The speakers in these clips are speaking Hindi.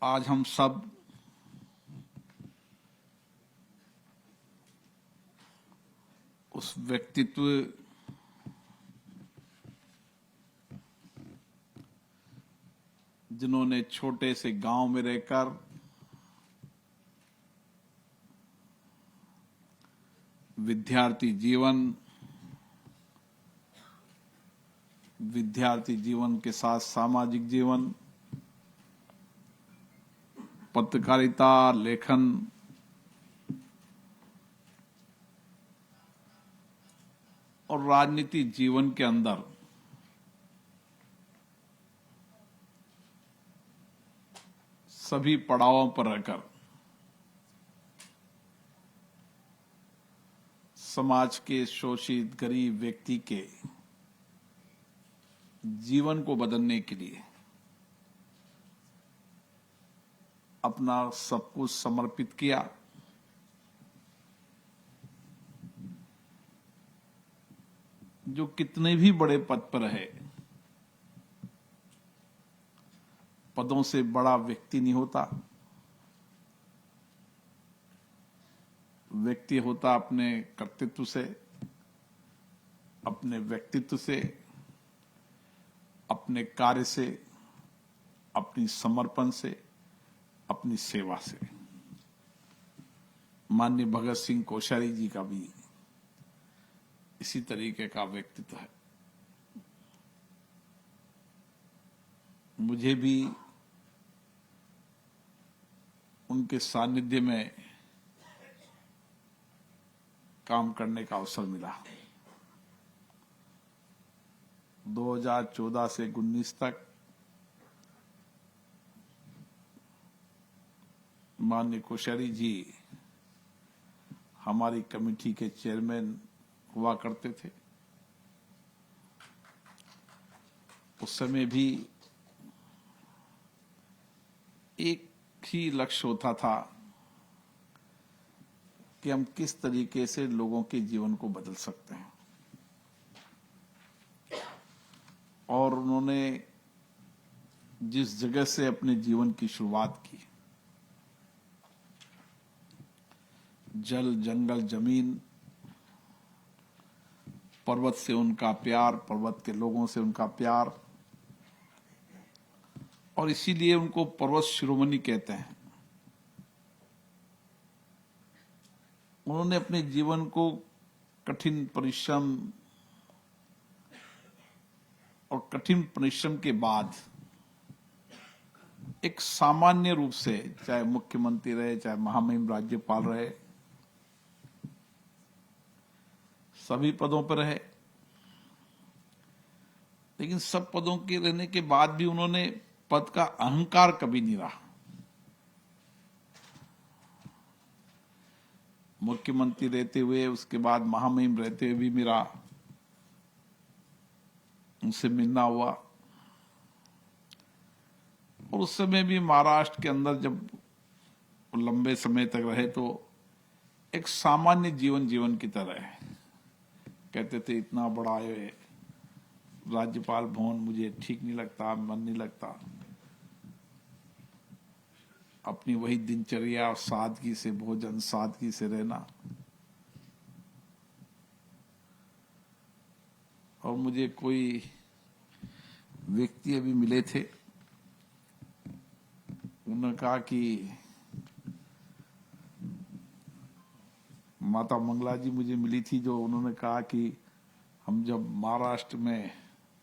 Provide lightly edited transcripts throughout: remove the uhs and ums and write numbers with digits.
आज हम सब उस व्यक्तित्व जिन्होंने छोटे से गांव में रहकर विद्यार्थी जीवन के साथ सामाजिक जीवन, पत्रकारिता, लेखन और राजनीति जीवन के अंदर सभी पड़ावों पर रहकर समाज के शोषित गरीब व्यक्ति के जीवन को बदलने के लिए अपना सब कुछ समर्पित किया। जो कितने भी बड़े पद पर है, पदों से बड़ा व्यक्ति नहीं होता। व्यक्ति होता अपने कर्तृत्व से, अपने व्यक्तित्व से, अपने कार्य से, अपनी समर्पण से, अपनी सेवा से। माननीय भगत सिंह कोश्यारी जी का भी इसी तरीके का व्यक्तित्व है। मुझे भी उनके सानिध्य में काम करने का अवसर मिला। 2014 से 19 तक माननीय कोश्यारी जी हमारी कमेटी के चेयरमैन हुआ करते थे। उस समय भी एक ही लक्ष्य होता था कि हम किस तरीके से लोगों के जीवन को बदल सकते हैं। और उन्होंने जिस जगह से अपने जीवन की शुरुआत की, जल, जंगल, जमीन, पर्वत से उनका प्यार, पर्वत के लोगों से उनका प्यार, और इसीलिए उनको पर्वत शिरोमणि कहते हैं। उन्होंने अपने जीवन को कठिन परिश्रम और कठिन परिश्रम के बाद एक सामान्य रूप से, चाहे मुख्यमंत्री रहे, चाहे महामहिम राज्यपाल रहे, सभी पदों पर रहे, लेकिन सब पदों के रहने के बाद भी उन्होंने पद का अहंकार कभी नहीं रहा। मुख्यमंत्री रहते हुए, उसके बाद महामहिम रहते हुए भी मेरा उनसे मिलना हुआ। और उस समय भी महाराष्ट्र के अंदर जब लंबे समय तक रहे तो एक सामान्य जीवन की तरह है। कहते थे इतना बड़ा है राज्यपाल भवन, मुझे ठीक नहीं लगता, मन नहीं लगता। अपनी वही दिनचर्या और सादगी से भोजन, सादगी से रहना। और मुझे कोई व्यक्ति अभी मिले थे, उन्होंने कहा कि माता मंगला जी मुझे मिली थी, जो उन्होंने कहा कि हम जब महाराष्ट्र में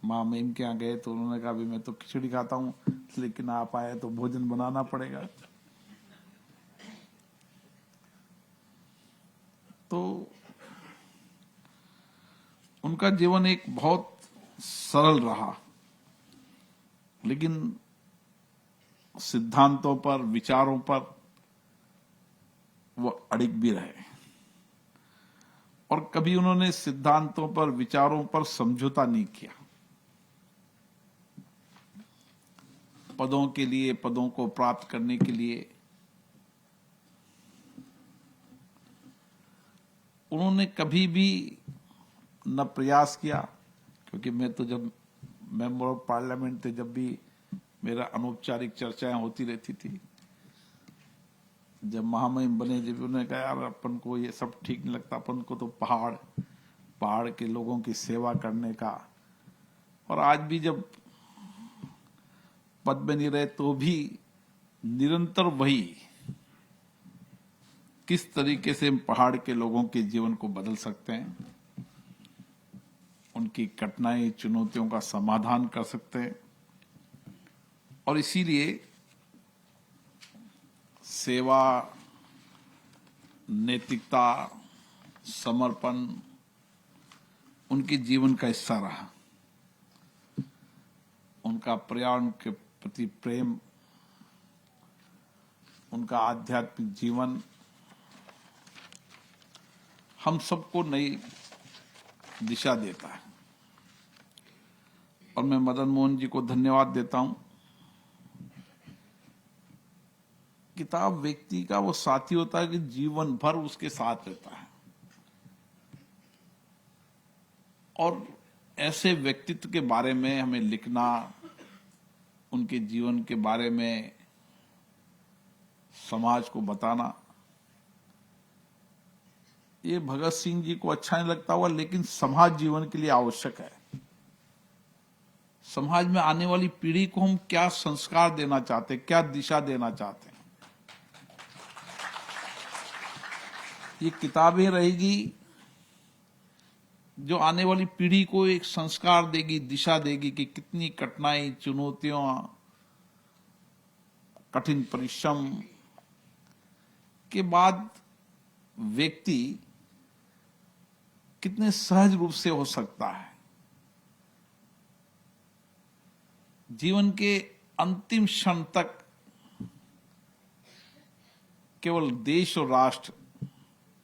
माँ महिम के यहाँ गए तो उन्होंने कहा, अभी मैं तो खिचड़ी खाता हूँ, लेकिन आप आए तो भोजन बनाना पड़ेगा। तो उनका जीवन एक बहुत सरल रहा, लेकिन सिद्धांतों पर, विचारों पर वो अड़िग भी रहे। और कभी उन्होंने सिद्धांतों पर, विचारों पर समझौता नहीं किया। पदों के लिए, पदों को प्राप्त करने के लिए उन्होंने कभी भी न प्रयास किया। क्योंकि मैं तो जब मेंबर ऑफ पार्लियामेंट थे, जब भी मेरा अनौपचारिक चर्चाएं होती रहती थी। जब महामहिम बने, जब उन्होंने कहा यार अपन को ये सब ठीक नहीं लगता, अपन को तो पहाड़ के लोगों की सेवा करने का। और आज भी जब पद में नहीं रहे तो भी निरंतर वही, किस तरीके से हम पहाड़ के लोगों के जीवन को बदल सकते हैं, उनकी कठिनाई चुनौतियों का समाधान कर सकते हैं। और इसीलिए सेवा, नैतिकता, समर्पण उनके जीवन का हिस्सा रहा। उनका पर्यावरण के प्रति प्रेम, उनका आध्यात्मिक जीवन हम सबको नई दिशा देता है। और मैं मदन मोहन जी को धन्यवाद देता हूं। किताब व्यक्ति का वो साथी होता है कि जीवन भर उसके साथ रहता है। और ऐसे व्यक्तित्व के बारे में हमें लिखना, उनके जीवन के बारे में समाज को बताना, ये भगत सिंह जी को अच्छा नहीं लगता हुआ, लेकिन समाज जीवन के लिए आवश्यक है। समाज में आने वाली पीढ़ी को हम क्या संस्कार देना चाहते हैं, क्या दिशा देना चाहते हैं, ये किताबें रहेगी जो आने वाली पीढ़ी को एक संस्कार देगी, दिशा देगी कि कितनी कठिनाई, चुनौतियों, कठिन परिश्रम के बाद व्यक्ति कितने सहज रूप से हो सकता है। जीवन के अंतिम क्षण तक केवल देश और राष्ट्र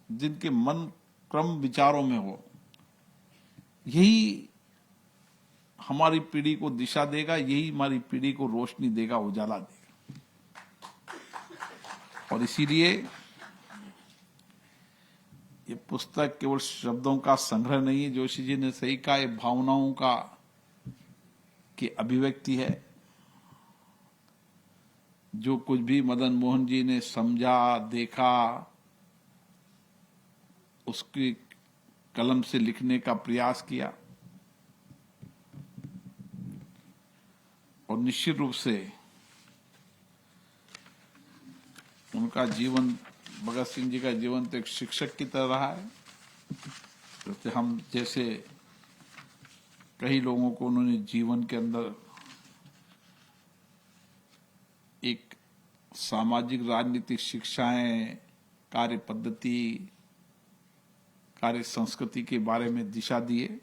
जिनके मन क्रम विचारों में हो, यही हमारी पीढ़ी को दिशा देगा, यही हमारी पीढ़ी को रोशनी देगा, उजाला देगा। और इसीलिए ये पुस्तक केवल शब्दों का संग्रह नहीं है, जोशी जी ने सही कहा, ये भावनाओं का की अभिव्यक्ति है। जो कुछ भी मदन मोहन जी ने समझा, देखा, उसकी कलम से लिखने का प्रयास किया। और निश्चित रूप से उनका जीवन, भगत सिंह जी का जीवन तो एक शिक्षक की तरह रहा है। जैसे हम जैसे कई लोगों को उन्होंने जीवन के अंदर एक सामाजिक राजनीतिक शिक्षाएं, कार्य पद्धति, कार्य संस्कृति के बारे में दिशा दिए।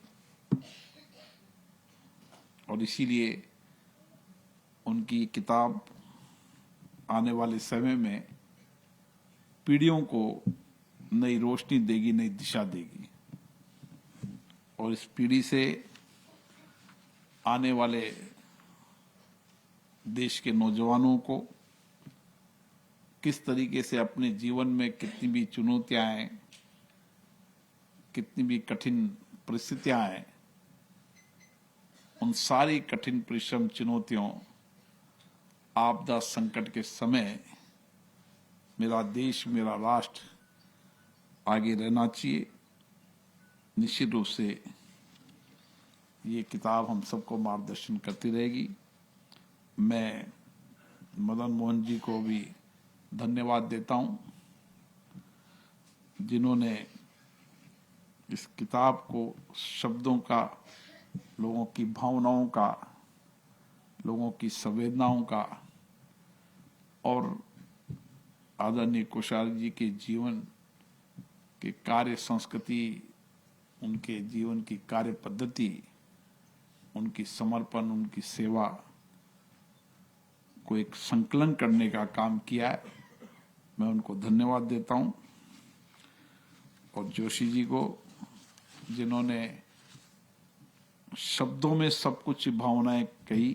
और इसीलिए उनकी किताब आने वाले समय में पीढ़ियों को नई रोशनी देगी, नई दिशा देगी। और इस पीढ़ी से आने वाले देश के नौजवानों को किस तरीके से अपने जीवन में कितनी भी चुनौतियां आए, कितनी भी कठिन परिस्थितियां आए, उन सारी कठिन परिश्रम, चुनौतियों, आपदा, संकट के समय मेरा देश, मेरा राष्ट्र आगे रहना चाहिए। निश्चित रूप से ये किताब हम सबको मार्गदर्शन करती रहेगी। मैं मदन मोहन जी को भी धन्यवाद देता हूं, जिन्होंने इस किताब को शब्दों का, लोगों की भावनाओं का, लोगों की संवेदनाओं का और आदरणीय कोश्यारी जी के जीवन के कार्य संस्कृति, उनके जीवन की कार्य पद्धति, उनकी समर्पण, उनकी सेवा को एक संकलन करने का काम किया है। मैं उनको धन्यवाद देता हूं। और जोशी जी को, जिन्होंने शब्दों में सब कुछ भावनाएं कही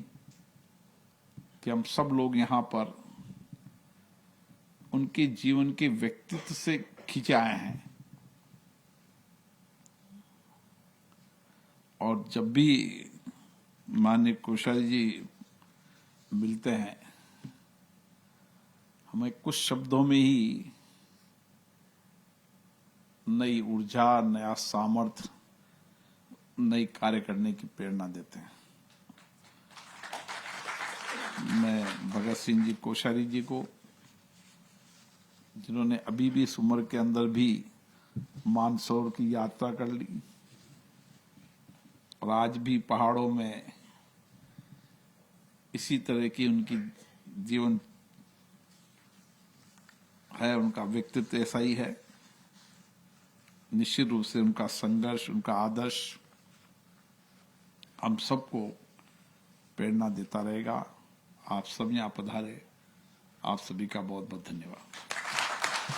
कि हम सब लोग यहाँ पर उनके जीवन के व्यक्तित्व से खींचे आए हैं। और जब भी माननीय कोश्यारी जी मिलते हैं, हमें कुछ शब्दों में ही नई ऊर्जा, नया सामर्थ्य, नई कार्य करने की प्रेरणा देते हैं। मैं भगत सिंह जी कोश्यारी जी को, जिन्होंने अभी भी इस उम्र के अंदर भी मानसरोवर की यात्रा कर ली और आज भी पहाड़ों में इसी तरह की उनकी जीवन है, उनका व्यक्तित्व ऐसा ही है। निश्चित रूप से उनका संघर्ष, उनका आदर्श हम सबको प्रेरणा देता रहेगा। आप सब यहाँ पधारे, आप सभी का बहुत बहुत धन्यवाद।